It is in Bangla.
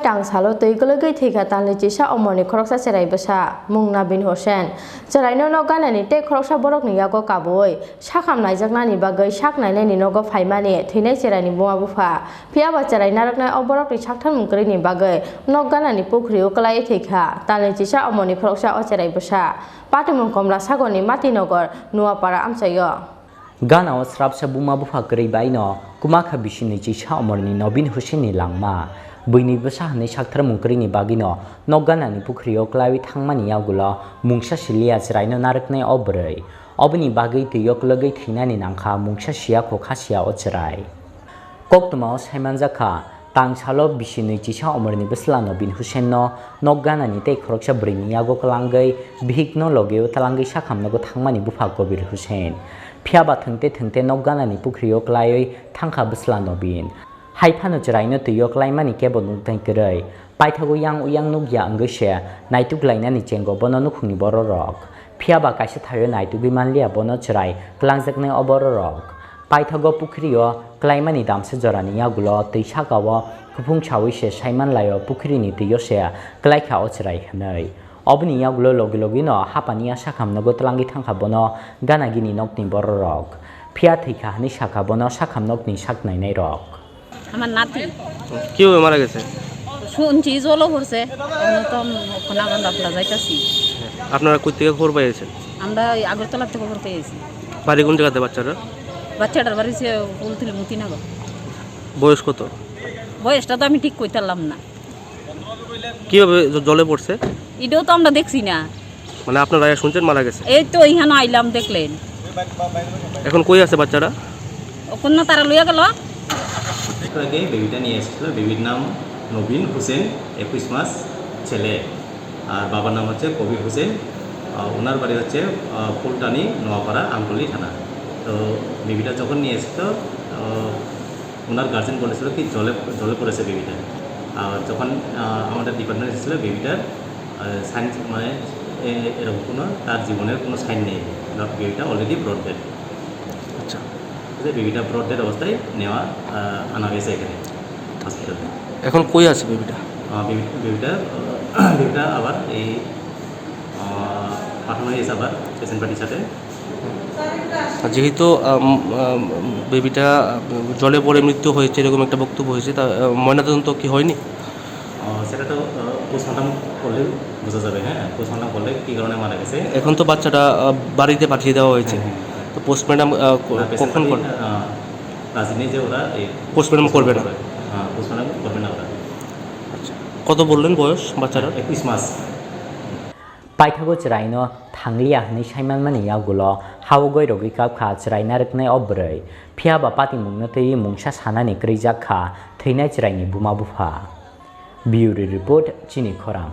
টাং সালো তৈগলগৈ থৈখা তানলে চিসা অমরনি খরকসা চেরাই বসা মুংনা বিন হোসেন চেরাইনো নগানানি তে খরকসা বরক নিয়াগো কাবই সাখাম নাইজাকনানি বাগৈ সাক নাইনাयनि नगो फाइमानि थैनाय চেরাইनि बुङा बुफा फियाबा চেরাই नारकनाय अबरकनि साकथान मुंकरिनि बागै नगानानि पुखरियाव कलाय थैखा तानले चिसा अमरनि खरकसा अचेराय बसा पाटमुं कमला सागरनि माटिनगर नुवापारा आमचायो गानाव स्राबसा बुमा बुफा गरैबायनो कुमाखा बिसिनि चिसा अमरनि नबिन हुसेननि लांमा बैनि बसाहनै साकथार मुंकरिनि बागिनो नगानानि पुखरियाव कलाय थांमानि यागुला मुंसा सिलिया चेराइनो नारकनाय अबरै अबनि बागै तैयक लगै थैनानि नांखा मुंसा सिया खखासिया अचेराय कक्तमाव साइमान जाखा तांसालो बिसिनि चिसा अमरनि बसला नबिन हुसेननो नगानानि ते खरकसा ब्रैनि यागो कलांगै भिकनो लगेव तलांगै साखामनगो थांमानि बुफा कबिर हुसेन फियाबा थंते थंते नगानानि पुखरियाव कलायै थांखा बसला नबिन हाइफानो चेराइनो तैयक लाइमानि केबो नुंथाय करै पाइथागो yang uyang नुगिया अंगैसे नाइतुक लाइनानि चेंगो बनो नुखुंनि बर रक फियाबा काइसे थायो नाइतुगै मानलिया बनो चेराइ क्लांजकनै अबर रक पाइथागो पुखरियो क्लाइमानि दामसे जरानि यागुलो तैसागाव खुफुं छावैसे साइमान लायो पुखरिनि तैयसे क्लाइखा अचेराइ हनै अबनि यागुलो लगे लगेनो हापानि आशा खामनगो तलांगि थांखा बनो गानागिनि नकनि बर रक फिया थैखा हनै साखा बनो साखाम नकनि साकनायनाय रक আমার নাতি কি হবে মারা গেছে শুনছি জলো পড়ছে তো খোনাগন আপনারা যাইতাছি আপনারা কই থেকে খবর পেয়েছেন আমরা আগরতলা থেকে খবর পেয়েছি বাড়ি কোন জায়গাতে বাচ্চারা বাচ্চাটার বাড়ি সে বলছিল মতিনগর বয়স কত বয়সটা তো আমি ঠিক কইতারলাম না কিভাবে জলে পড়ছে এটাও তো আমরা দেখছি না মানে আপনারা শুনছেন মারা গেছে এই তো এখানে আইলাম দেখলেন এখন কই আছে বাচ্চারা ওখানে তারা লইয়া গেল আগে বেবিটা নিয়ে এসেছিল বেবির নাম নবীন হোসেন 21 মাস ছেলে আর বাবার নাম হচ্ছে কবির হোসেন ওনার বাড়ি হচ্ছে ফুলটানি নোয়াপাড়া আমতলী থানা তো বেবিটা যখন নিয়ে এসেছিল ওনার গার্জেন বলেছিল কি জলে পড়েছে বেবিটা আর যখন আমাদের ডিপার্টমেন্ট এসেছিল বেবিটার সাইন মানে এরকম কোনো তার জীবনের কোনো সাইন নেই বেবিটা অলরেডি ব্রড ডেড আচ্ছা বেবিটা ব্রড ডেড অবস্থায় নেওয়া আনা হয়েছে এখানে হসপিটালে এখন কই আছে বেবিটা বেবিটা আবার এই পাঠানো হয়েছে আবার পেশেন্ট পার্টির সাথে যেহেতু বেবিটা জলে পড়ে মৃত্যু হয়েছে এরকম একটা বক্তব্য হয়েছে তা ময়নাতদন্ত কি হয়নি সেটা তো পোস্টমর্টম করলে বোঝা যাবে হ্যাঁ পোস্টমর্টম করলে কী কারণে মারা গেছে এখন তো বাচ্চাটা বাড়িতে পাঠিয়ে দেওয়া হয়েছে তো পোস্টমর্টম কখন করবে রাজি নেই যে ওরা এই পোস্টমর্টম করবে না হ্যাঁ পোস্টমর্টম করবে না ওরা আচ্ছা কত বললেন বয়স বাচ্চারা 21 মাস पाइथागो चेराइनो थांलिया हनै साइमानमानि यागुलो हावगै रगै कापखा चेराइ नारकनाय अब्रै फियाबा पाति मुंनो तै मुंसा सानानि ग्रैजाखा थैनाय चेराइनि बुमा बुफा ब्यूरो रिपोर्ट चिनि खरां